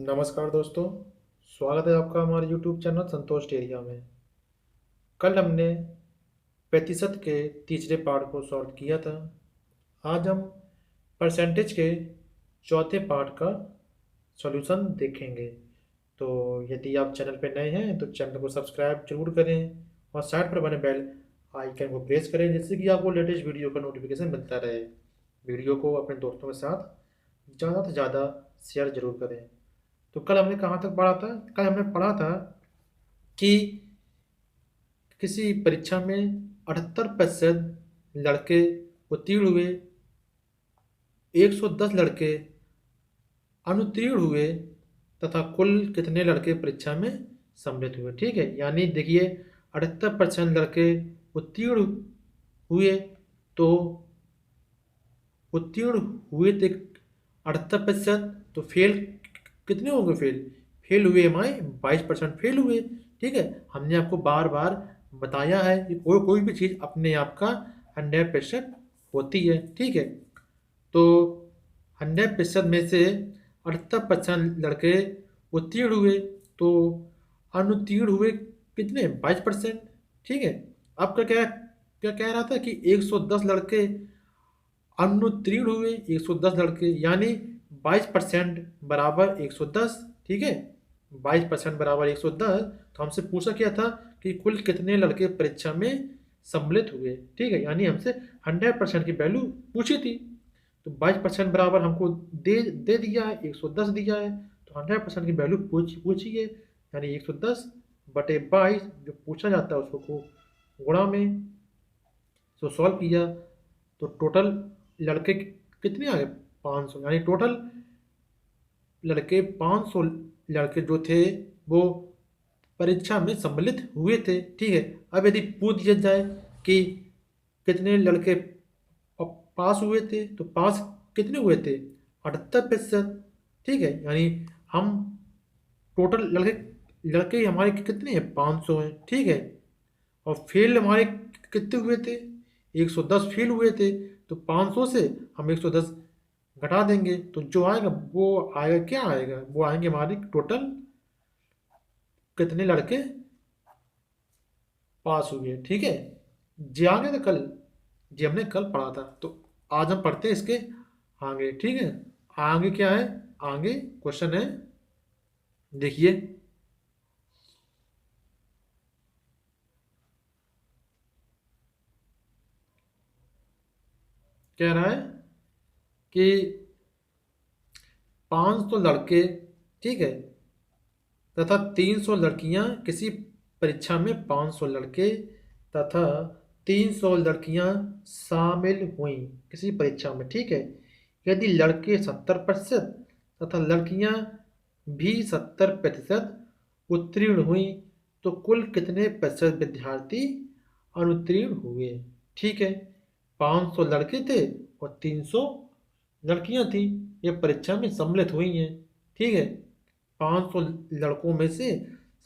नमस्कार दोस्तों। स्वागत है आपका हमारे YouTube चैनल संतोष टेरिया में। कल हमने प्रतिशत के तीसरे पार्ट को सॉल्व किया था। आज हम परसेंटेज के चौथे पार्ट का सॉल्यूशन देखेंगे। तो यदि आप चैनल पर नए हैं तो चैनल को सब्सक्राइब जरूर करें और साइड पर बने बेल आइकन को प्रेस करें, जिससे कि आपको लेटेस्ट वीडियो का नोटिफिकेशन मिलता रहे। वीडियो को अपने दोस्तों के साथ ज़्यादा से ज़्यादा शेयर जरूर करें। तो कल हमने कहाँ तक पढ़ा था? कल हमने पढ़ा था कि किसी परीक्षा में 78% लड़के उत्तीर्ण हुए, 110 लड़के अनुत्तीर्ण हुए तथा कुल कितने लड़के परीक्षा में सम्मिलित हुए। ठीक है, यानी देखिए 78% लड़के उत्तीर्ण हुए, तो उत्तीर्ण हुए थे 78%, तो फेल कितने होंगे? फेल हुए हमारे 22% फेल हुए। ठीक है, हमने आपको बार बार बताया है कि कोई भी चीज़ अपने आप का 100% होती है। ठीक है, तो 100% में से 78% लड़के उत्तीर्ण हुए, तो अनुत्तीर्ण हुए कितने? 22%। ठीक है, आपका क्या क्या कह रहा था कि 110 लड़के अनुत्तीर्ण हुए, 110 लड़के, यानी 22% बराबर 110। ठीक है, 22% बराबर 110। तो हमसे पूछा क्या था कि कुल कितने लड़के परीक्षा में सम्मिलित हुए। ठीक है, यानी हमसे 100% की वैल्यू पूछी थी। तो 22% बराबर हमको दे दे दिया है, 110 दिया है। तो 100% की वैल्यू पूछी है, यानी 110/22 जो पूछा जाता है उसको गुणा में। तो सॉल्व किया तो टोटल लड़के कितने आ गए? 500, यानी टोटल लड़के 500 लड़के जो थे वो परीक्षा में सम्मिलित हुए थे। ठीक है, अब यदि पूछ दिया जाए कि कितने लड़के पास हुए थे, तो पास कितने हुए थे? 78%। ठीक है, यानी हम टोटल लड़के लड़के हमारे कितने हैं? 500 हैं। ठीक है, और फेल हमारे कितने हुए थे? 110 फेल हुए थे। तो 500 से हम 110 घटा देंगे, तो जो आएगा वो आएगा, क्या आएगा? वो आएंगे हमारी टोटल कितने लड़के पास हुए। ठीक है, जी आ गया था कल, जी हमने कल पढ़ा था। तो आज हम पढ़ते हैं इसके आगे। ठीक है, आगे क्या है? आगे क्वेश्चन है, देखिए। कह रहा है कि 500 लड़के, ठीक है, तथा 300 लड़कियां किसी परीक्षा में 500 लड़के तथा 300 लड़कियां शामिल हुई किसी परीक्षा में। ठीक है, यदि लड़के 70% तथा लड़कियां भी 70% उत्तीर्ण हुई, तो कुल कितने प्रतिशत विद्यार्थी अनुत्तीर्ण हुए? ठीक है, 500 लड़के थे और 300 लड़कियां थी, ये परीक्षा में सम्मिलित हुई हैं। ठीक है, 500 लड़कों में से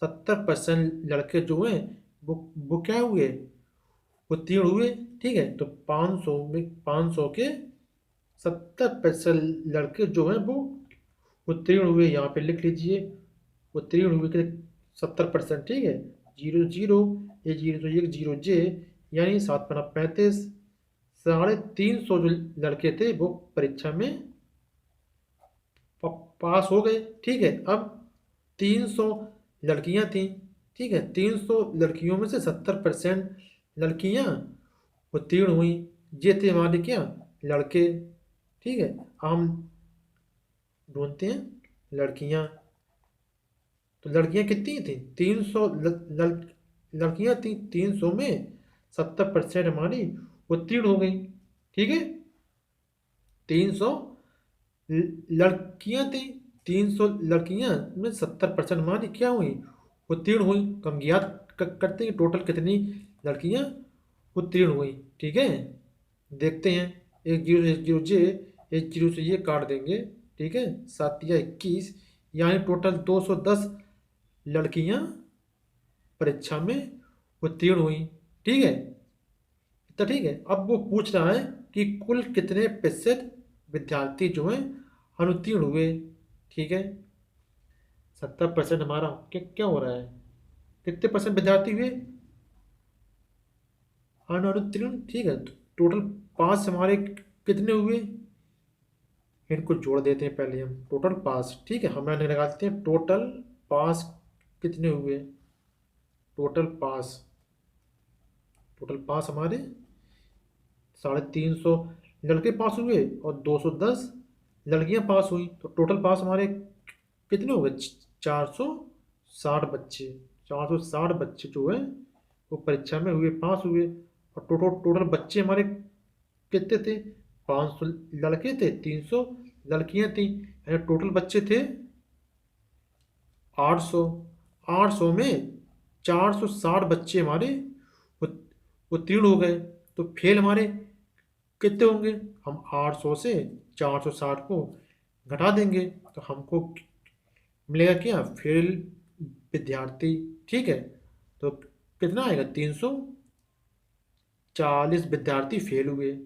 70% लड़के जो हैं वो क्या हुए? उत्तीर्ण हुए। ठीक है, तो 500 के 70% लड़के जो हैं वो उत्तीर्ण हुए। यहाँ पे लिख लीजिए, उत्तीर्ण हुए के 70%। ठीक है, 0 0, ये 0 तो 1 0 यानी 7×5 = 350 जो लड़के थे वो परीक्षा में पास हो गए। ठीक है, अब 300 लड़कियां थीं। ठीक है, 300 लड़कियों में से 70% लड़कियां उत्तीर्ण हुई। ये थे हमारे क्या? लड़के। ठीक है, हम ढूंढते हैं लड़कियां। तो लड़कियां कितनी थी? 300 लड़कियां थी, 300 में 70% हमारी उत्तीर्ण हो गई। ठीक है, 300 लड़कियां थी, 300 लड़कियां में 70% हमारी क्या हुई? उत्तीर्ण हुई। तो हम ज्ञात करते हैं टोटल कितनी लड़कियां उत्तीर्ण हुई। ठीक है, देखते हैं। 1 0 1 जीरो से ये काट देंगे। ठीक है, 7 या 21, यानी टोटल 210 लड़कियां परीक्षा में उत्तीर्ण हुई। ठीक है, तो ठीक है, अब वो पूछ रहा है कि कुल कितने प्रतिशत विद्यार्थी जो हैं अनुत्तीर्ण हुए। ठीक है, 70% हमारा क्या क्या हो रहा है, कितने परसेंट विद्यार्थी हुए, 8 और 3, ठीक है। तो टोटल पास हमारे कितने हुए, इनको जोड़ देते हैं पहले हम, टोटल पास, ठीक है। हम यहाँ लगाते हैं टोटल पास कितने हुए, टोटल पास, टोटल पास हमारे 350 लड़के पास हुए और 210 लड़कियां पास हुई, तो टोटल पास हमारे कितने हो गए, 460 बच्चे, 460 बच्चे जो है वो परीक्षा में हुए, पास हुए। और टोटल टोटल बच्चे हमारे कितने थे, 500 लड़के थे, 300 लड़कियां थी, यानी टोटल बच्चे थे 800। 800 में 460 बच्चे हमारे उत- उत्तीर्ण हो गए, तो फेल हमारे कितने होंगे, हम 800 से 460 को घटा देंगे तो हमको मिलेगा क्या, फेल विद्यार्थी, ठीक है। तो कितना आएगा, 340 विद्यार्थी फेल हुए,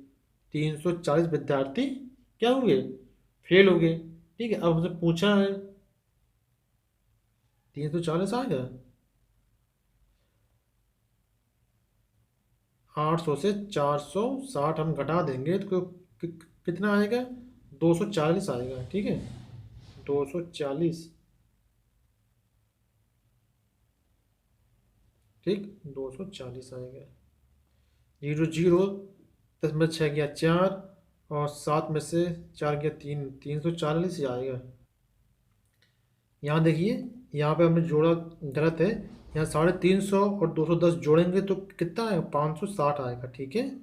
340 विद्यार्थी क्या हुए, फेल हो गए, ठीक है। अब हमसे पूछा है 340 आ गया, 800 से 460 हम घटा देंगे तो कितना आएगा, 240 आएगा, ठीक है। 240, ठीक, 240 आएगा। 0 0, 10 में 6 गया 4, और 7 में से 4 गया 3, 340 ही आएगा। यहाँ देखिए, यहाँ पे हमने जोड़ा गलत है, यहाँ 350 और 210 जोड़ेंगे तो कितना आएगा, 560 आएगा, ठीक है।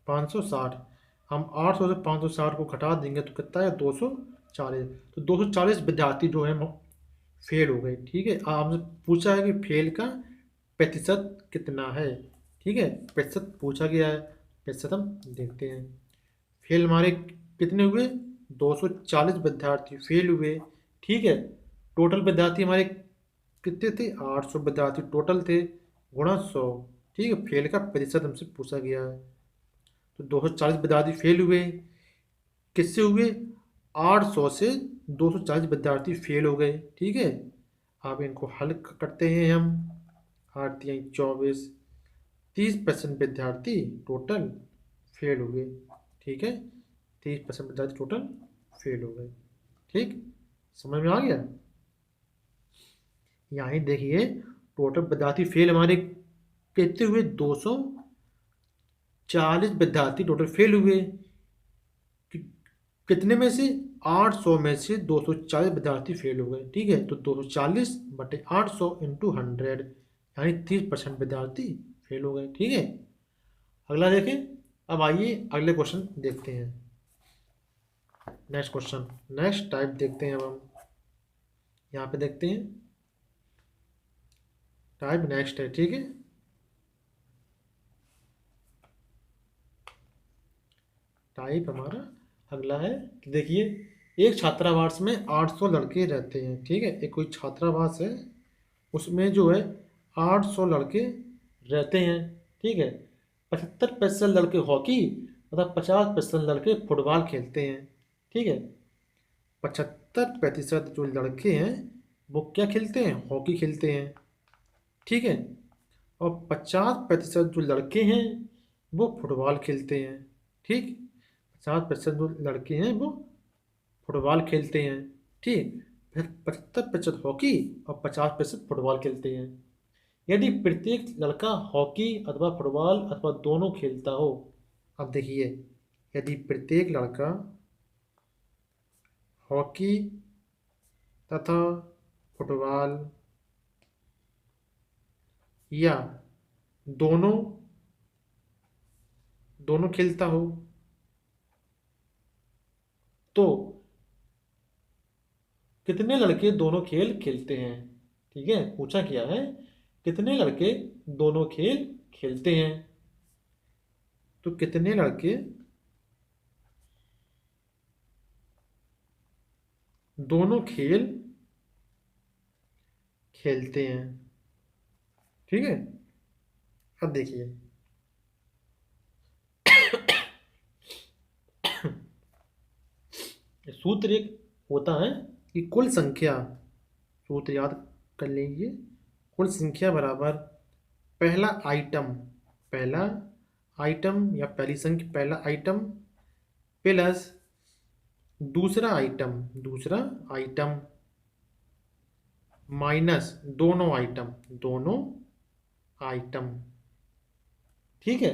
560, हम 800 से 560 को घटा देंगे तो कितना है, 240। तो 240 विद्यार्थी जो है फेल हो गए, ठीक है। आपसे पूछा है कि फेल का प्रतिशत कितना है, ठीक है, प्रतिशत पूछा गया है, प्रतिशत हम देखते हैं। फेल हमारे कितने हुए, 240 विद्यार्थी फेल हुए, ठीक है। टोटल विद्यार्थी हमारे कितने थे, 800 विद्यार्थी टोटल थे, गुणा 100, ठीक है। फेल का प्रतिशत हमसे पूछा गया है, तो 240 विद्यार्थी फेल हुए, किससे हुए, 800 से 240 विद्यार्थी फेल हो गए, ठीक है। अब इनको हल करते हैं हम, 8 × 3 = 24, 30% विद्यार्थी टोटल फेल हुए, ठीक है। 30% विद्यार्थी टोटल फेल हो गए, ठीक, समझ में आ गया। यहाँ ही देखिए, टोटल विद्यार्थी फेल हमारे कितने हुए, 240 विद्यार्थी टोटल फेल हुए, कि- कितने में से, 800 में से 240 विद्यार्थी फेल हो गए, ठीक है। तो 240/800 × 100, यानी 30% विद्यार्थी फेल हो गए, ठीक है। अगला देखें, अब आइए अगले क्वेश्चन देखते हैं, नेक्स्ट क्वेश्चन, नेक्स्ट टाइप देखते हैं। अब हम यहाँ पे देखते हैं, टाइप नेक्स्ट है, ठीक है। टाइप हमारा अगला है, देखिए, एक छात्रावास में 800 लड़के रहते हैं, ठीक है। एक कोई छात्रावास है, उसमें जो है 800 लड़के रहते हैं, ठीक है। 75% लड़के हॉकी तथा 50% लड़के फुटबॉल खेलते हैं, ठीक है। 75% जो लड़के हैं वो क्या खेलते हैं, हॉकी खेलते हैं, ठीक है। और 50% जो लड़के हैं वो फुटबॉल खेलते हैं, ठीक। 50% जो लड़के हैं वो फुटबॉल खेलते हैं, ठीक। फिर 75% हॉकी और 50% फुटबॉल खेलते हैं। यदि प्रत्येक लड़का हॉकी अथवा फुटबॉल अथवा दोनों खेलता हो, अब देखिए, यदि प्रत्येक लड़का हॉकी तथा फुटबॉल या दोनों दोनों खेलता हो, तो कितने लड़के दोनों खेल खेलते हैं, ठीक है। पूछा क्या है, कितने लड़के दोनों खेल खेलते हैं, तो कितने लड़के दोनों खेल खेलते हैं, ठीक है। अब देखिए, सूत्र एक होता है कि कुल संख्या सूत्र याद कर लीजिए। कुल संख्या बराबर पहला आइटम, पहला आइटम या पहली संख्या, पहला आइटम प्लस दूसरा आइटम, दूसरा आइटम माइनस दोनों आइटम, दोनों आइटम। ठीक है,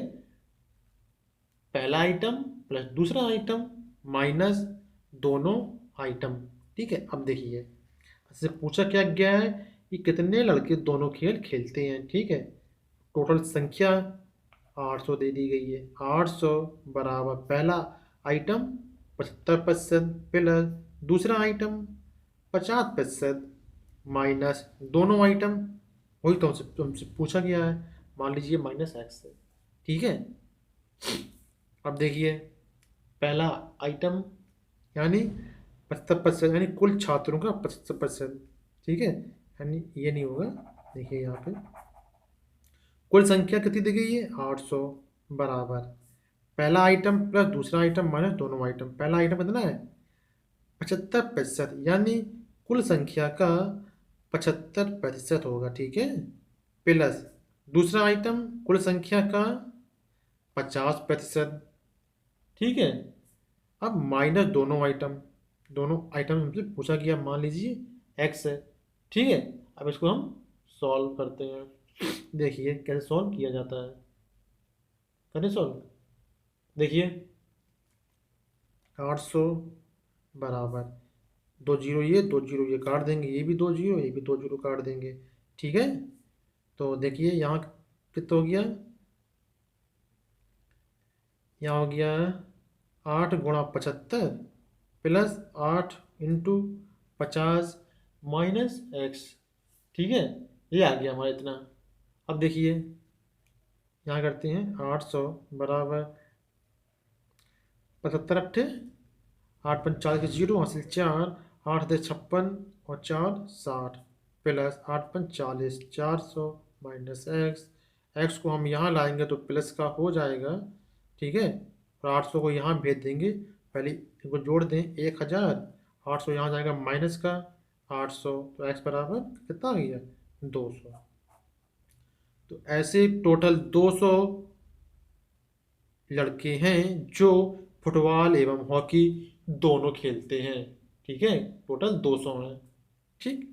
पहला आइटम प्लस दूसरा आइटम माइनस दोनों आइटम। ठीक है, अब देखिए इससे पूछा क्या गया है कि कितने लड़के दोनों खेल खेलते हैं। ठीक है, टोटल संख्या 800 दे दी गई है। 800 बराबर पहला आइटम 75% प्लस दूसरा आइटम 50% माइनस दोनों आइटम, वही तो हमसे पूछा गया है, मान लीजिए -x है। ठीक है, अब देखिए पहला आइटम यानी 75%, यानी कुल छात्रों का 75%। ठीक है, यानी ये नहीं होगा। देखिए यहाँ पे कुल संख्या कितनी दी गई है, 800 बराबर पहला आइटम प्लस दूसरा आइटम माइनस दोनों आइटम। पहला आइटम कितना है, 75%, यानी कुल संख्या का 75% होगा। ठीक है, प्लस दूसरा आइटम कुल संख्या का 50%। ठीक है, अब माइनस दोनों आइटम, दोनों आइटम हमसे पूछा गया, मान लीजिए x है। ठीक है, अब इसको हम सॉल्व करते हैं। देखिए कैसे सॉल्व किया जाता है, करें सॉल्व। देखिए 800 बराबर दो जीरो, ये दो जीरो ये काट देंगे, ये भी दो जीरो, ये भी दो जीरो काट देंगे। ठीक है, तो देखिए यहाँ कितना हो गया, यहाँ हो गया 8 × 75 प्लस 8 × 50 माइनस x। ठीक है, ये आ गया हमारा इतना। अब देखिए यहाँ करते हैं 800 बराबर 75 अट्ठे 8×5 जीरो, हासिल 4, 8×56 और 4×60 प्लस 8×45 400 माइनस एक्स। एक्स को हम यहाँ लाएंगे तो प्लस का हो जाएगा। ठीक है, और 800 को यहाँ भेज देंगे, पहले इनको जोड़ दें 1000, 800 यहाँ जाएगा माइनस का 800, तो एक्स बराबर कितना आ गया 200। तो ऐसे टोटल 200 लड़के हैं जो फुटबॉल एवं हॉकी दोनों खेलते हैं। ठीक है, टोटल 200 हैं। ठीक,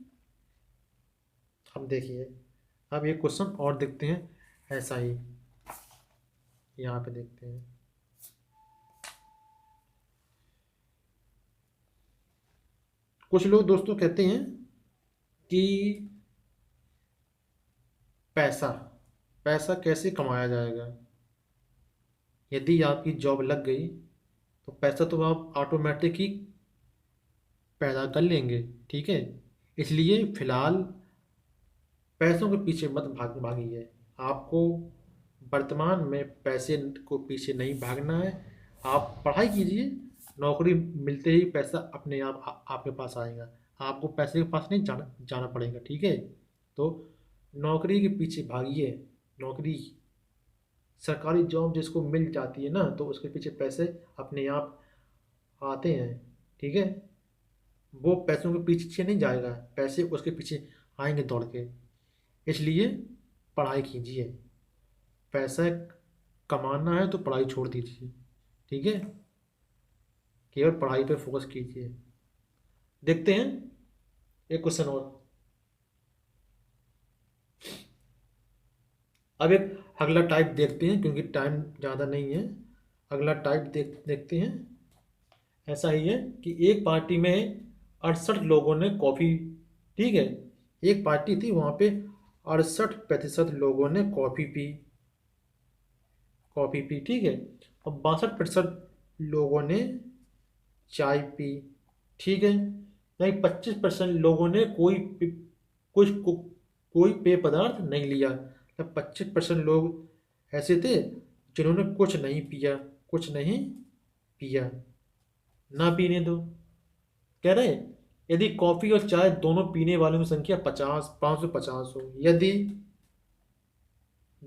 अब देखिए अब एक क्वेश्चन और देखते हैं, ऐसा ही यहाँ पे देखते हैं। कुछ लोग दोस्तों कहते हैं कि पैसा पैसा कैसे कमाया जाएगा। यदि आपकी जॉब लग गई तो पैसा तो आप ऑटोमेटिक ही पैदा कर लेंगे। ठीक है, इसलिए फिलहाल पैसों के पीछे मत भागिए। आपको वर्तमान में पैसे को पीछे नहीं भागना है। आप पढ़ाई कीजिए, नौकरी मिलते ही पैसा अपने आप आपके पास आएगा। आपको पैसे के पास नहीं जाना पड़ेगा। ठीक है, तो नौकरी के पीछे भागिए। नौकरी, सरकारी जॉब जिसको मिल जाती है ना, तो उसके पीछे पैसे अपने आप आते हैं। ठीक है, वो पैसों के पीछे नहीं जाएगा, पैसे उसके पीछे आएंगे दौड़ के। इसलिए पढ़ाई कीजिए, पैसा कमाना है तो पढ़ाई छोड़ दीजिए। ठीक है, केवल पढ़ाई पे फोकस कीजिए। देखते हैं एक क्वेश्चन और। अब एक अगला टाइप देखते हैं, क्योंकि टाइम ज़्यादा नहीं है। अगला टाइप देखते हैं। ऐसा ही है कि एक पार्टी में 68 लोगों ने कॉफ़ी, ठीक है, एक पार्टी थी, वहाँ पे 68% लोगों ने कॉफ़ी पी। ठीक है, और 62% लोगों ने चाय पी। ठीक है, नहीं 25% लोगों ने कुछ कोई पेय पदार्थ नहीं लिया। मतलब 25% लोग ऐसे थे जिन्होंने कुछ नहीं पिया, कुछ नहीं पिया। ना पीने दो, कह रहे यदि कॉफी और चाय दोनों पीने वालों की संख्या 550 हो, यदि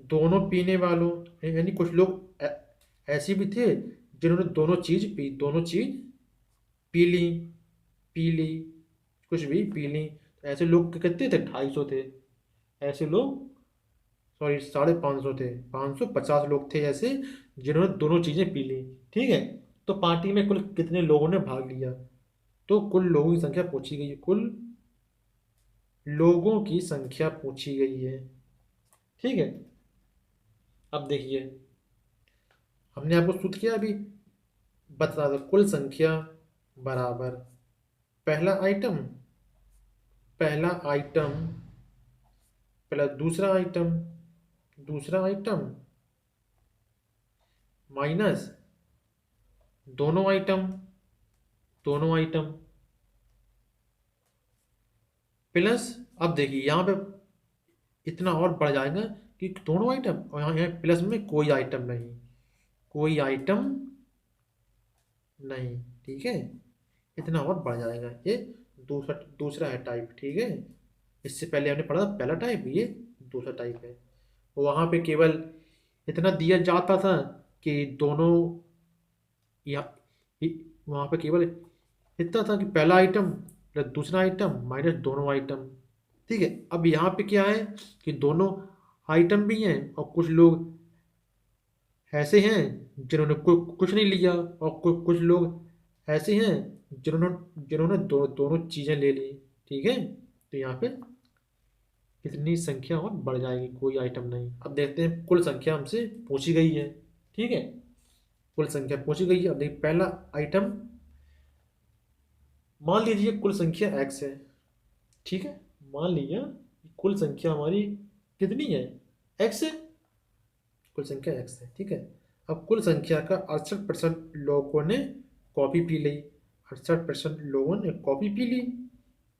दोनों पीने वालों, यानी कुछ लोग ऐसे भी थे जिन्होंने दोनों चीज पी ली, कुछ भी पी ली, ऐसे लोग कितने थे, 250 थे ऐसे लोग, सॉरी 550 थे, 550 लोग थे ऐसे जिन्होंने दोनों चीज़ें पी ली। ठीक है, तो पार्टी में कुल कितने लोगों ने भाग लिया? तो कुल लोगों की संख्या पूछी गई है, कुल लोगों की संख्या पूछी गई है। ठीक है, अब देखिए, हमने आपको सूत्र किया अभी बता दो, कुल संख्या बराबर पहला आइटम, पहला आइटम प्लस दूसरा आइटम, दूसरा आइटम माइनस दोनों आइटम, दोनों आइटम प्लस, अब देखिए यहाँ पे इतना और बढ़ जाएगा कि दोनों आइटम और यहाँ प्लस में कोई आइटम नहीं, कोई आइटम नहीं। ठीक है, इतना और बढ़ जाएगा। ये दूसरा दूसरा है टाइप। ठीक है, इससे पहले हमने पढ़ा था पहला टाइप, ये दूसरा टाइप है। वहाँ पे केवल इतना दिया जाता था कि दोनों, या वहाँ पे केवल इतना था कि पहला आइटम प्लस दूसरा आइटम माइनस दोनों आइटम। ठीक है, अब यहाँ पे क्या है कि दोनों आइटम भी हैं और कुछ लोग ऐसे हैं जिन्होंने कुछ नहीं लिया, और कुछ लोग ऐसे हैं जिन्होंने जिन्होंने दोनों चीज़ें ले ली। ठीक है, तो यहाँ पे कितनी संख्या और बढ़ जाएगी, कोई आइटम नहीं। अब देखते हैं, कुल संख्या हमसे पूछी गई है। ठीक है, कुल संख्या पूछी गई है। अब देखिए पहला आइटम, मान लीजिए कुल संख्या x है। ठीक है, मान लीजिए कुल संख्या हमारी कितनी है, x है, कुल संख्या x है। ठीक है, अब कुल संख्या का 68% लोगों ने कॉफ़ी पी ली, 68% लोगों ने कॉफ़ी पी ली,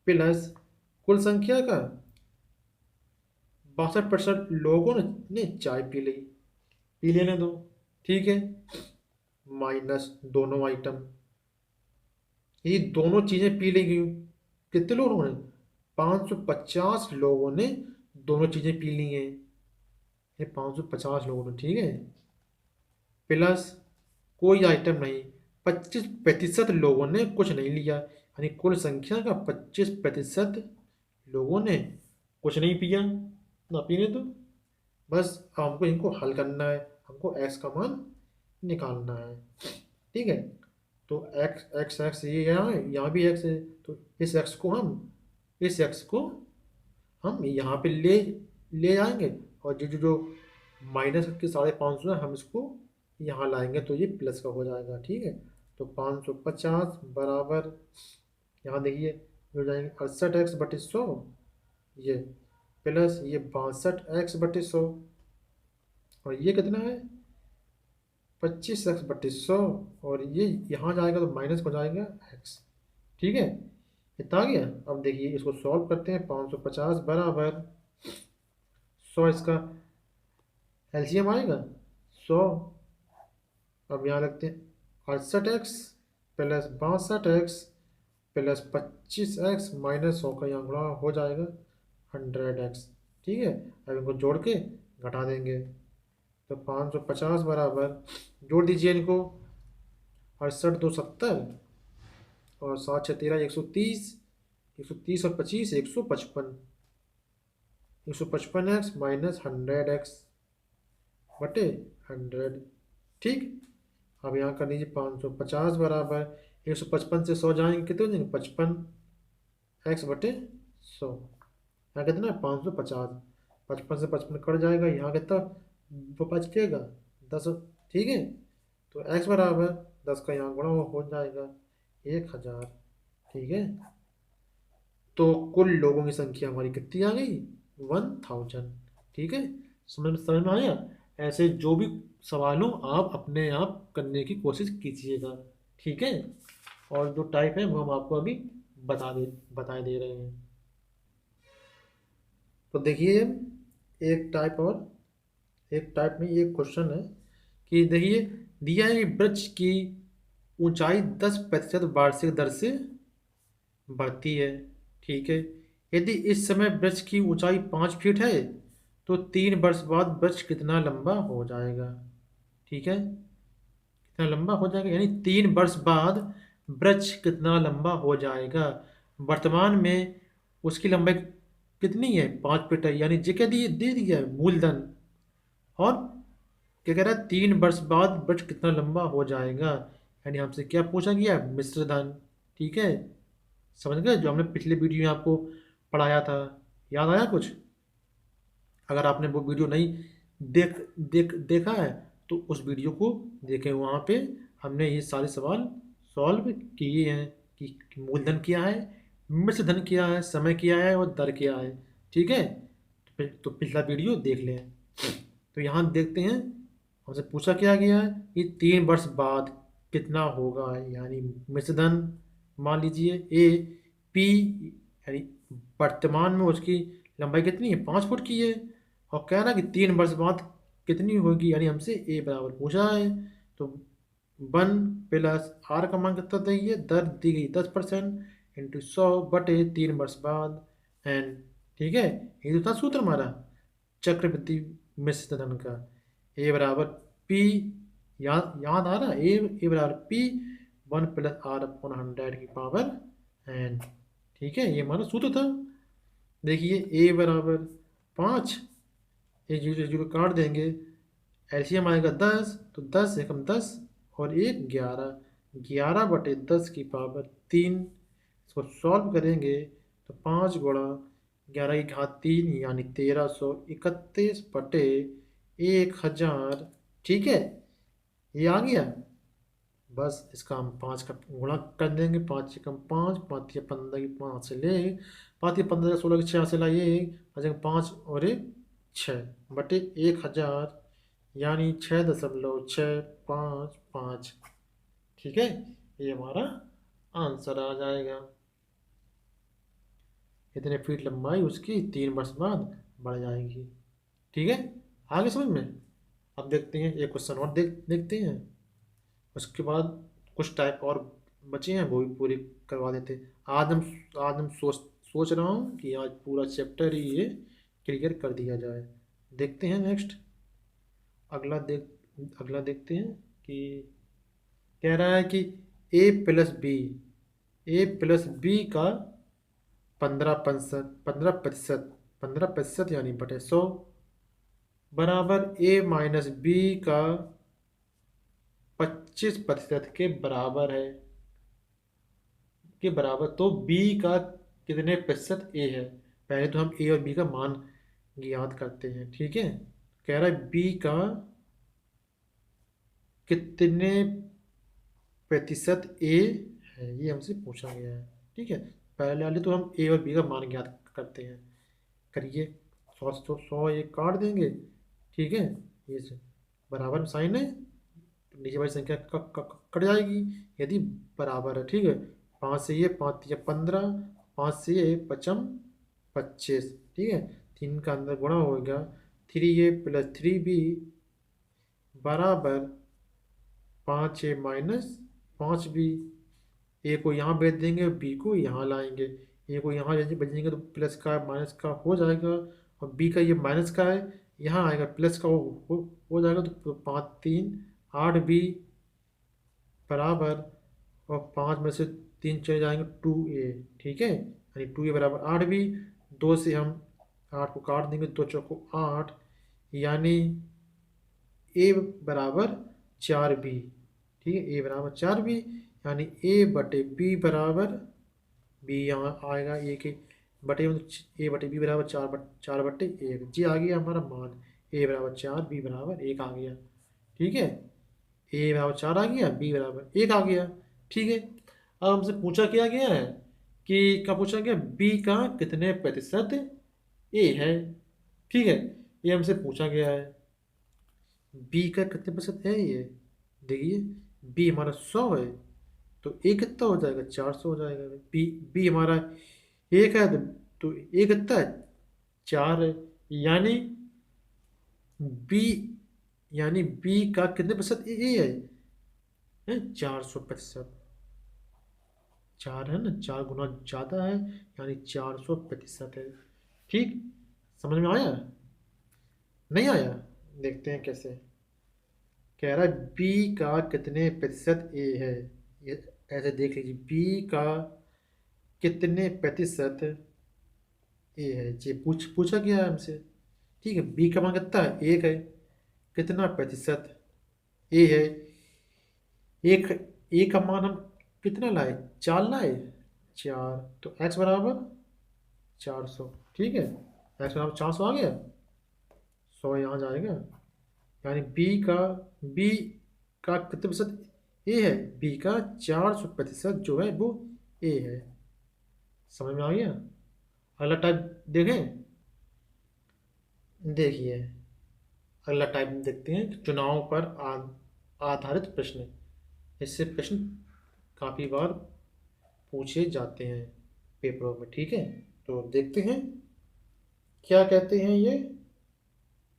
प्लस कुल संख्या का 62% लोगों ने चाय पी ली, पी लेने दो। ठीक है, माइनस दोनों आइटम, ये दोनों चीज़ें पी ली गई। कितने लोगों ने, 550 लोगों ने दोनों चीज़ें पी ली हैं, ये 550 लोगों ने। ठीक है, प्लस कोई आइटम नहीं, 25% लोगों ने कुछ नहीं लिया, यानी कुल संख्या का 25% लोगों ने कुछ नहीं पिया, ना पीने दो। बस हमको इनको हल करना है, हमको एक्स का मान निकालना है। ठीक है, तो एक्स एक्स एक्स ये यहाँ है, यहाँ भी एक्स है, तो इस एक्स को हम यहाँ पे ले ले आएंगे, और जो माइनस के 550 है हम इसको यहाँ लाएंगे तो ये प्लस का हो जाएगा। ठीक है, तो 550 बराबर, यहाँ देखिए हो जाएंगे 68x/100, ये प्लस ये 62x/100, और ये कितना है 25x/100, और ये यहाँ जाएगा तो माइनस हो जाएगा x। ठीक है, इतना आ गया। अब देखिए इसको सॉल्व करते हैं, 550 बराबर 100, इसका एलसीएम आएगा 100। अब यहाँ लगते हैं 68x plus 62x plus 25x minus 100 का यहाँ गुणा हो जाएगा 100x। ठीक है, अब इनको जोड़ के घटा देंगे, तो 550 बराबर, जोड़ दीजिए इनको, 68 2 70 और 7 6 13 130, 130 और 25 155, 155x माइनस 100x बटे 100। ठीक, अब यहाँ कर लीजिए 550 बराबर 155 से 100 जाएंगे, कितने हो जाएंगे 55x/100, यहाँ कितना है 550, 55 से 55 कट जाएगा, यहाँ कितना वो बचेगा 10। ठीक है, तो x बराबर 10 का यहाँ गुणा हो जाएगा 1000। ठीक है, तो कुल लोगों की संख्या हमारी कितनी आ गई, 1000। ठीक है, समझ में आया? ऐसे जो भी सवाल हो आप अपने आप करने की कोशिश कीजिएगा। ठीक है, और जो टाइप है वो हम आपको अभी बताए दे रहे हैं। तो देखिए एक टाइप और, एक टाइप में ये क्वेश्चन है कि देखिए, दिया है कि वृक्ष की ऊंचाई 10% वार्षिक दर से बढ़ती है। ठीक है, यदि इस समय वृक्ष की ऊंचाई 5 फीट है तो 3 वर्ष बाद वृक्ष कितना लंबा हो जाएगा। ठीक है, कितना लंबा हो जाएगा, यानी 3 वर्ष बाद वृक्ष कितना लंबा हो जाएगा। वर्तमान में उसकी लंबाई कितनी है, 5 फीट है, यानी जे क्या दिए दे दिया है मूलधन। और क्या कह रहा है, 3 वर्ष बाद वृक्ष कितना लंबा हो जाएगा, यानी हमसे क्या पूछा गया, मिश्र धन। ठीक है, समझ गए जो हमने पिछले वीडियो में आपको पढ़ाया था, याद आया कुछ? अगर आपने वो वीडियो नहीं देख देख देखा है तो उस वीडियो को देखें, वहाँ पे हमने ये सारे सवाल सॉल्व किए हैं कि मूलधन क्या है, मिश्र धन क्या है, समय क्या है और दर क्या है। ठीक है, तो पिछला वीडियो देख लें। तो यहाँ देखते हैं, हमसे पूछा क्या गया है कि 3 वर्ष बाद कितना होगा, यानी मिश्र धन मान लीजिए ए पी, यानी वर्तमान में उसकी लंबाई कितनी है, 5 फुट की है, और कह रहा है कि 3 वर्ष बाद कितनी होगी, यानी हमसे ए बराबर पूछा है। तो 1 + r का मान कितना चाहिए, दर दी गई 10% इंटू 100/3 वर्ष बाद एन। ठीक है, ये तो था सूत्र हमारा चक्रवृद्धि मिश्र धन का। ए बराबर पी, याद याद आ रहा, ए बराबर पी 1 + r/100 की पावर एन। ठीक है, ये हमारा सूत्र था। देखिए ए बराबर 5, एक जीरो जीरो काट देंगे, एलसीएम आएगा 10, तो 10 एकम 10 और 1 11, 11/10 की पावर 3। इसको सॉल्व करेंगे तो 5 × 11 की घात 3 यानी 1331/1000। ठीक है, ये आ गया। बस इसका हम 5 का गुणा कर देंगे, 5 × 5 5 × 15 की 5 से ले, 5 × 15 16 की 6 से लाइए, 5 और 1 6/1000, यानी 6.655। ठीक है, ये हमारा आंसर आ जाएगा। इतने फीट लंबाई उसकी 3 वर्ष बाद बढ़ जाएगी। ठीक है, आगे समझ में। अब देखते हैं एक क्वेश्चन और देखते हैं, उसके बाद कुछ टाइप और बचे हैं वो भी पूरी करवा देते हैं। आज हम सोच रहा हूँ कि आज पूरा चैप्टर ही ये क्लियर कर दिया जाए। देखते हैं नेक्स्ट, अगला देखते हैं कि कह रहा है कि ए प्लस बी का 15% यानी बटे 100 बराबर a - b का 25% के बराबर है, के बराबर। तो b का कितने प्रतिशत a है, पहले तो हम a और b का मान ज्ञात करते हैं। ठीक है, कह रहा है b का कितने प्रतिशत a है, ये हमसे पूछा गया है। ठीक है, पहले वाले तो हम a और b का मान ज्ञात करते हैं। करिए, 100 ये काट देंगे। ठीक है, ये से बराबर में साइन है तो नीचे वाली संख्या कट जाएगी यदि बराबर है। ठीक है, 5 से ये 5 या 15, 5 से ये 25। ठीक है, 3 का अंदर गुणा हो गया, 3a + 3b बराबर 5a - 5b। ए को यहाँ भेज देंगे, बी को यहाँ लाएंगे, ए को यहाँ भेजेंगे तो प्लस का माइनस का हो जाएगा, और बी का ये माइनस का है, यहाँ आएगा प्लस का हो जाएगा, तो 5 3 8b बराबर, और 5 में से 3 चले जाएंगे 2a। ठीक है, यानी 2a बराबर 8b। 2 से हम 8 को काट देंगे, 2 चौको 8, यानी ए बराबर 4b। ठीक है, ए बराबर 4b, यानी a/b बराबर, बी यहाँ आएगा ए के बटे, a/b बराबर 4/1। जी आ गया हमारा मान, a बराबर 4 b बराबर 1 आ गया। ठीक है, a बराबर 4 आ गया, b बराबर 1 आ गया। ठीक है, अब हमसे पूछा क्या गया है कि क्या पूछा गया, b का कितने प्रतिशत a है। ठीक है, ये हमसे पूछा गया है, b का कितने प्रतिशत है ये। देखिए, b हमारा 100 है, तो a कितना हो जाएगा, 400 हो जाएगा। बी हमारा 1 है, तो a कितना है, 4 है, यानी b यानी b का कितने प्रतिशत a है, 400%। 4 है ना, 4 गुना ज़्यादा है, यानी 400% है। ठीक, समझ में आया, नहीं आया? देखते हैं कैसे। कह रहा है b का कितने प्रतिशत a है, ये ऐसे देख लीजिए, b का कितने प्रतिशत ए है, ये पूछा गया है हमसे। ठीक है, बी का मान कितना है, 1 है। कितना प्रतिशत, ए है एक, ए का मान हम कितना लाए, 4 लाए, 4, तो एक्स बराबर 400। ठीक है, एक्स बराबर 400 आ गया, 100 यहाँ जाएगा। यानी बी का कितने प्रतिशत ए है, बी का 400% जो है वो ए है। समझ में आ गया। अगला टाइप देखें। देखिए, अगला टाइप देखते हैं, चुनाव पर आधारित प्रश्न। इससे प्रश्न काफ़ी बार पूछे जाते हैं पेपरों में। ठीक है, तो देखते हैं क्या कहते हैं ये।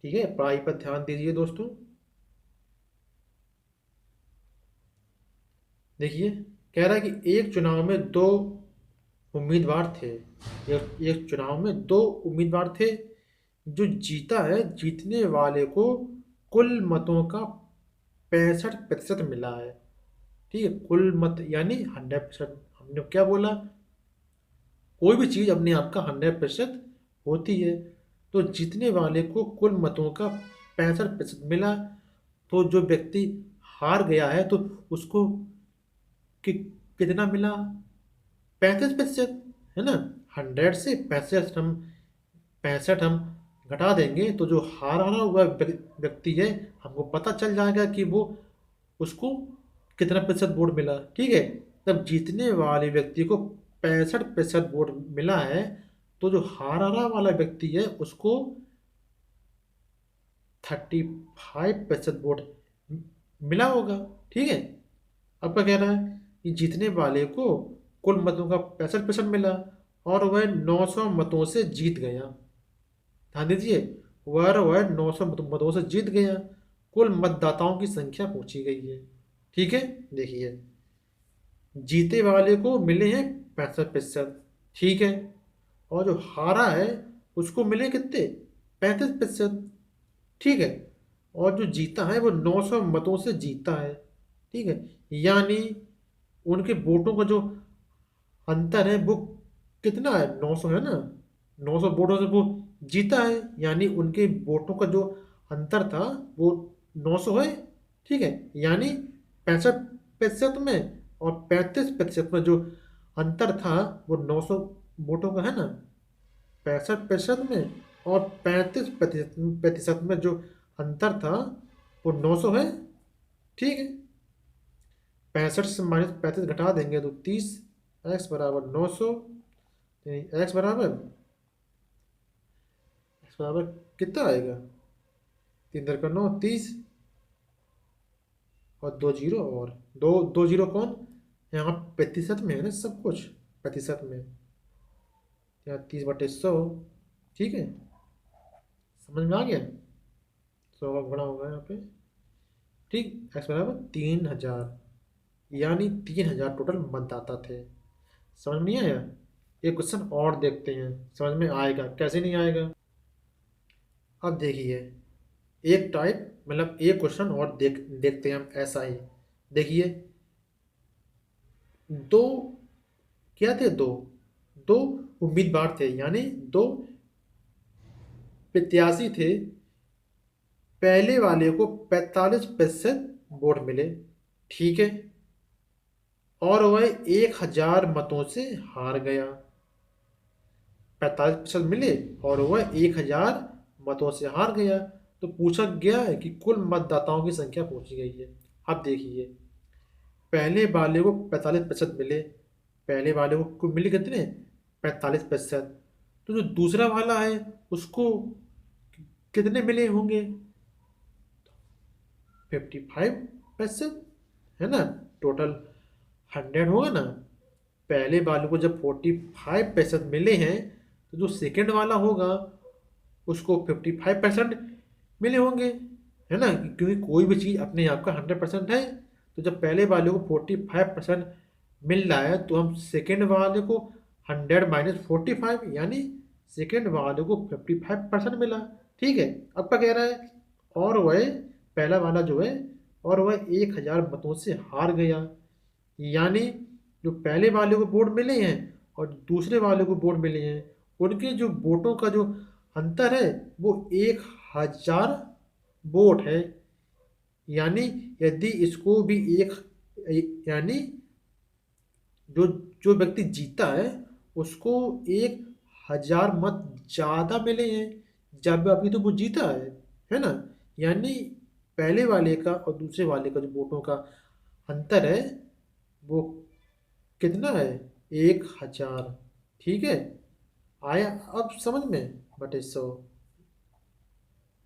ठीक है, पढ़ाई पर ध्यान दीजिए दोस्तों। देखिए, कह रहा है कि एक चुनाव में दो उम्मीदवार थे। एक चुनाव में दो उम्मीदवार थे। जो जीता है, जीतने वाले को कुल मतों का 65% मिला है। ठीक है, कुल मत यानी 100%। हमने क्या बोला, कोई भी चीज़ अपने आप का 100% होती है। तो जीतने वाले को कुल मतों का 65% मिला। तो जो व्यक्ति हार गया है तो उसको कितना मिला, 35%। है ना, 100 से 65 हम घटा देंगे तो जो हारा हुआ व्यक्ति है, हमको पता चल जाएगा कि वो उसको कितना प्रतिशत वोट मिला। ठीक है, तब जीतने वाले व्यक्ति को 65% वोट मिला है, तो जो हारा वाला व्यक्ति है उसको 35% वोट मिला होगा। ठीक है, अब क्या कह रहा है कि जीतने वाले को कुल मतों का 65% मिला और वह 900 मतों से जीत गया। ध्यान दीजिए, वह 900 मतों से जीत गया। कुल मतदाताओं की संख्या पूछी गई है। ठीक है, देखिए, जीते वाले को मिले हैं 65%। ठीक है, और जो हारा है उसको मिले कितने, 35%। ठीक है, और जो जीता है वो 900 मतों से जीता है। ठीक है, यानी उनके वोटों का जो अंतर है वो कितना है, 900 है ना। 900 वोटों से वो जीता है, यानी उनके वोटों का जो अंतर था वो 900 है। ठीक है, यानी 65% में और 35% में जो अंतर था वो 900 वोटों का है ना। 65% में और 35% में जो अंतर था वो 900 है। ठीक है, 65 से -35 घटा देंगे तो 30। एक्स बराबर 900, एक्स बराबर कितना आएगा, 3 × 9 30, और 2 जीरो, और दो जीरो कौन, यहाँ प्रतिशत में है ना सब कुछ, प्रतिशत में, यहाँ 30/100। ठीक है, समझ में आ गया, 100 का गुणा होगा यहाँ पे। ठीक, एक्स बराबर 3000, यानी 3000 टोटल मतदाता थे। समझ में नहीं आया। एक क्वेश्चन और देखते हैं, समझ में आएगा, कैसे नहीं आएगा। अब देखिए, एक टाइप मतलब एक क्वेश्चन और देखते हैं हम ऐसा ही। देखिए, दो क्या थे, दो दो उम्मीदवार थे, यानी दो प्रत्याशी थे। पहले वाले को 45% वोट मिले। ठीक है, और वह 1000 मतों से हार गया। 45% मिले और वह 1000 मतों से हार गया। तो पूछा गया है कि कुल मतदाताओं की संख्या पूछी गई है। अब देखिए, पहले वाले को 45% मिले, पहले वाले को मिले कितने, 45%। तो जो दूसरा वाला है उसको कितने मिले होंगे, 55%। है ना, टोटल 100 होगा ना। पहले वाले को जब 45% मिले हैं तो जो सेकंड वाला होगा उसको 55% मिले होंगे। है ना, क्योंकि कोई भी चीज़ अपने आप का 100% है। तो जब पहले वाले को 45% मिल रहा है तो हम सेकंड वाले को 100 - 45, यानी सेकंड वाले को 55% मिला। ठीक है, अब क्या कह रहा है, और वह पहला वाला जो है, और वह 1000 मतों से हार गया। यानी जो पहले वाले को वोट मिले हैं और दूसरे वाले को वोट मिले हैं उनके जो वोटों का जो अंतर है वो 1000 वोट है। यानी यदि इसको भी यानी जो जो व्यक्ति जीता है उसको 1000 मत ज्यादा मिले हैं, जब अभी तो वो जीता है ना। यानी पहले वाले का और दूसरे वाले का जो वोटों का अंतर है वो कितना है, 1000। ठीक है, आया अब समझ में, बटे 100।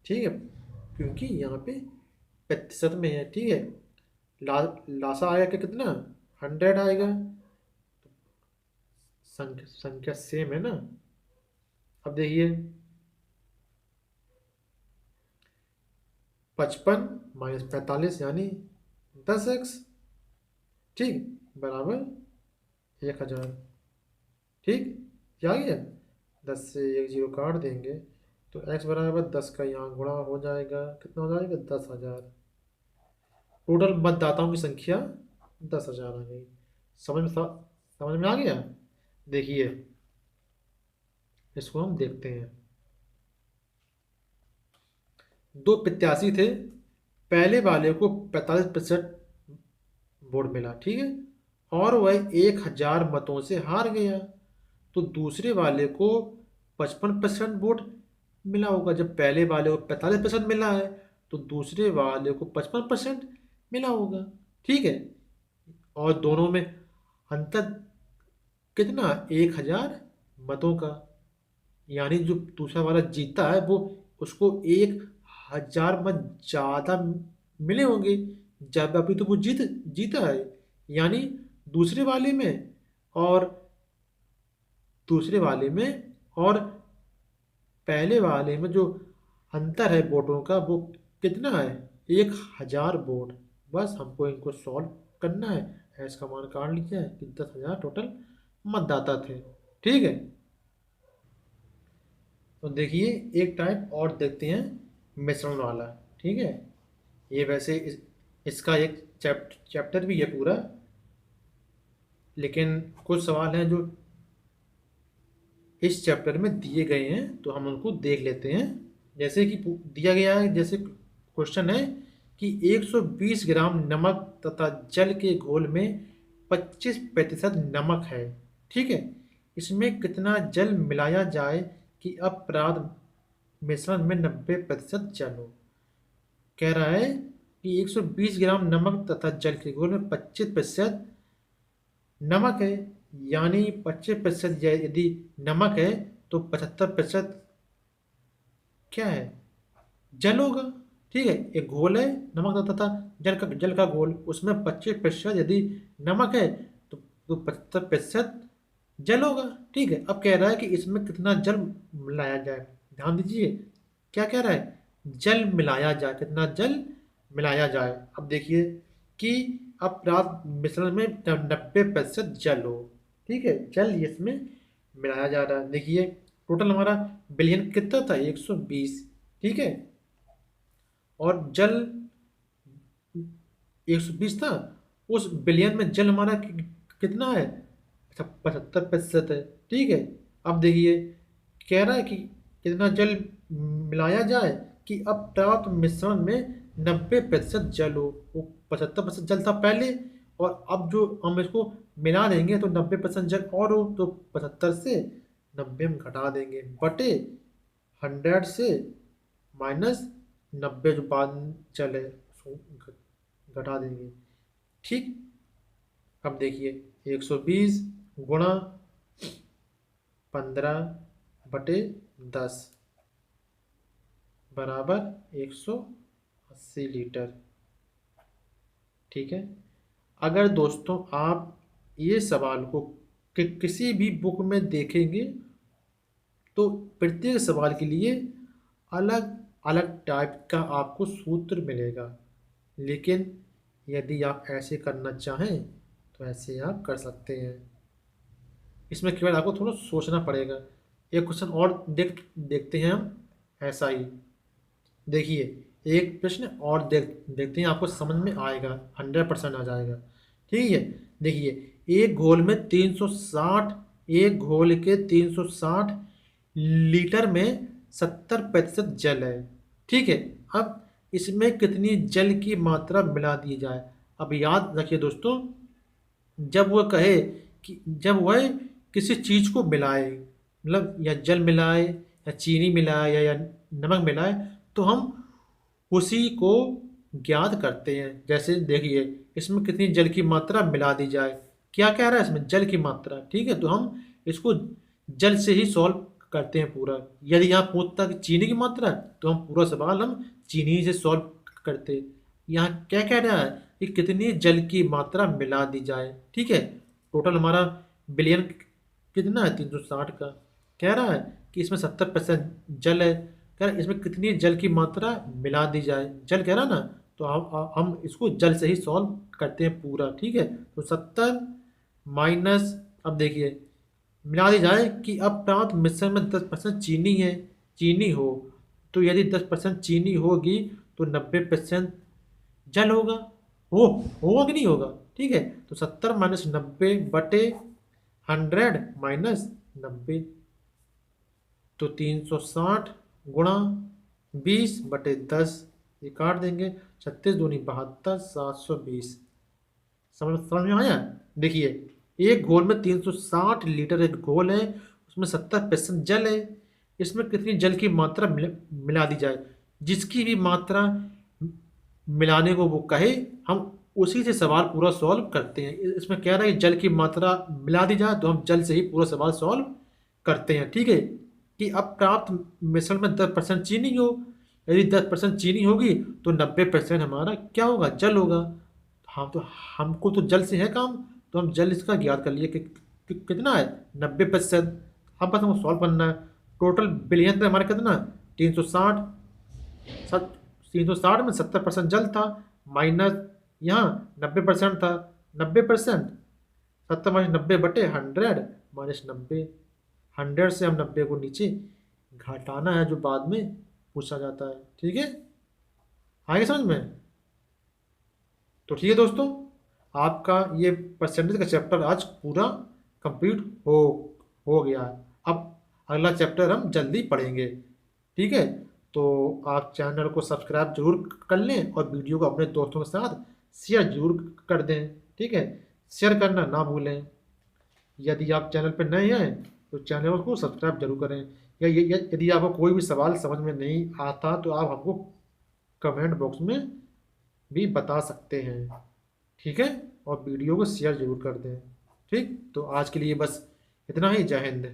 ठीक है, क्योंकि यहाँ पे प्रतिशत में है। ठीक है, लासा आएगा कि कितना, 100 आएगा। संख्या सेम है ना। अब देखिए, 55 - 45 यानी 10x। ठीक, बराबर 1000। ठीक, क्या आ गया, 10 से एक जीरो काट देंगे तो x बराबर 10 का यहाँ गुणा हो जाएगा, कितना हो जाएगा, 10,000। टोटल मतदाताओं की संख्या 10,000 आ गई। समझ में आ गया। देखिए, इसको हम देखते हैं। दो प्रत्याशी थे, पहले वाले को 45% वोट मिला, ठीक है, और वह 1000 मतों से हार गया। तो दूसरे वाले को 55% वोट मिला होगा। जब पहले वाले को 45% मिला है तो दूसरे वाले को 55% मिला होगा। ठीक है, और दोनों में अंतर कितना, 1000 मतों का। यानी जो दूसरा वाला जीता है वो, उसको 1000 मत ज्यादा मिले होंगे, जब अभी तो वो जीता है। यानी दूसरे वाले में और दूसरे वाले में और पहले वाले में जो अंतर है वोटों का वो कितना है, 1000 वोट। बस हमको इनको सॉल्व करना है। ऐस का मान काट लिया है कि 10,000 टोटल मतदाता थे। ठीक है, तो देखिए एक टाइप और देखते हैं, मिश्रण वाला। ठीक है, ये वैसे इसका एक चैप्टर भी है पूरा, लेकिन कुछ सवाल हैं जो इस चैप्टर में दिए गए हैं तो हम उनको देख लेते हैं। जैसे कि दिया गया है, जैसे क्वेश्चन है कि 120 ग्राम नमक तथा जल के घोल में 25% नमक है। ठीक है, इसमें कितना जल मिलाया जाए कि अब प्राप्त मिश्रण में 90% जल हो। कह रहा है कि 120 ग्राम नमक तथा जल के घोल में 25% नमक है। यानी 25% यदि नमक है तो 75% क्या है, जल होगा। ठीक है, एक घोल है नमक तथा जल का घोल, उसमें 25% यदि नमक है तो 75% जल होगा। ठीक है, अब कह रहा है कि इसमें कितना जल मिलाया जाए। ध्यान दीजिए, क्या कह रहा है, जल मिलाया जाए, कितना जल मिलाया जाए। अब देखिए कि अब प्राप्त मिश्रण में 90% जल हो। ठीक है, जल इसमें मिलाया जा रहा है। देखिए टोटल हमारा बिलियन कितना था, 120। ठीक है, और जल 120 था, उस बिलियन में जल हमारा कितना है, 75% है। ठीक है, अब देखिए कह रहा है कि कितना जल मिलाया जाए कि अब प्राप्त मिश्रण में 90% जल हो। वो 75% जल था पहले, और अब जो हम इसको मिला देंगे तो 90% जल और हो, तो 75 से 90 हम घटा देंगे, बटे 100 से माइनस 90 जो बाद जल है उसको घटा देंगे। ठीक, अब देखिए 120 गुणा 15/10 बराबर 180 लीटर। ठीक है, अगर दोस्तों आप ये सवाल को किसी भी बुक में देखेंगे तो प्रत्येक सवाल के लिए अलग अलग टाइप का आपको सूत्र मिलेगा, लेकिन यदि आप ऐसे करना चाहें तो ऐसे आप कर सकते हैं। इसमें केवल आपको थोड़ा सोचना पड़ेगा। एक क्वेश्चन और देखते हैं हम ऐसा ही। देखिए एक प्रश्न और देखते हैं, आपको समझ में आएगा, 100% आ जाएगा। ठीक है, देखिए एक घोल में 360, एक घोल के 360 लीटर में 70% जल है। ठीक है, अब इसमें कितनी जल की मात्रा मिला दी जाए। अब याद रखिए दोस्तों, जब वह कहे कि जब वह किसी चीज को मिलाए, मतलब या जल मिलाए या चीनी मिलाए या नमक मिलाए, तो हम उसी को ज्ञात करते हैं। जैसे देखिए, इसमें कितनी जल की मात्रा मिला दी जाए, क्या कह रहा है इसमें, जल की मात्रा। ठीक है, तो हम इसको जल से ही सॉल्व करते हैं पूरा। यदि यहाँ पूछता कि चीनी की मात्रा, तो हम पूरा सवाल हम चीनी से सॉल्व करते हैं। यहाँ क्या कह रहा है कि कितनी जल की मात्रा मिला दी जाए। ठीक है, टोटल हमारा बिलियन कितना है, 360 का। कह रहा है कि इसमें 70% जल है, कह रहा है इसमें कितनी जल की मात्रा मिला दी जाए, जल कह रहा ना। तो हम इसको जल से ही सॉल्व करते हैं पूरा। ठीक है, तो 70 माइनस, अब देखिए मिला दी जाए कि अब प्राप्त मिश्रण में 10% चीनी है, चीनी हो, तो यदि 10% चीनी होगी तो 90% जल होगा। हो होगा कि नहीं होगा। ठीक है, तो 70 - 90 /100 - 90, तो 360 गुणा 20/10, ये काट देंगे, 36×2 = 72, 720। समझ समझ में आया। देखिए, एक घोल में 360 लीटर एक घोल है, उसमें 70% जल है। इसमें कितनी जल की मात्रा मिला दी जाए, जिसकी भी मात्रा मिलाने को वो कहे, हम उसी से सवाल पूरा सॉल्व करते हैं। इसमें कह रहा है कि जल की मात्रा मिला दी जाए, तो हम जल से ही पूरा सवाल सॉल्व करते हैं। ठीक है, कि अब प्राप्त मिश्रण में 10% चीनी हो, यदि 10% चीनी होगी तो 90% हमारा क्या होगा, जल होगा। हाँ, तो हमको तो जल से है काम, तो हम जल इसका ज्ञात कर लिए कि कितना है, 90%। अब बस हमको सॉल्व करना है। टोटल बिलियन में हमारा कितना, 360। 360 में 70% जल था, माइनस यहाँ 90% था। 90%, 70 - 90/100 -90। 100 से हम 90 को नीचे घटाना है, जो बाद में पूछा जाता है। ठीक है, आगे समझ में। तो ठीक है दोस्तों, आपका ये परसेंटेज का चैप्टर आज पूरा कंप्लीट हो गया है। अब अगला चैप्टर हम जल्दी पढ़ेंगे। ठीक है, तो आप चैनल को सब्सक्राइब जरूर कर लें और वीडियो को अपने दोस्तों के साथ शेयर जरूर कर दें। ठीक है, शेयर करना ना भूलें। यदि आप चैनल पर नए हैं तो चैनल को सब्सक्राइब जरूर करें। यदि आपको कोई भी सवाल समझ में नहीं आता तो आप हमको कमेंट बॉक्स में भी बता सकते हैं। ठीक है, और वीडियो को शेयर जरूर कर दें। ठीक, तो आज के लिए बस इतना ही। जय हिंद।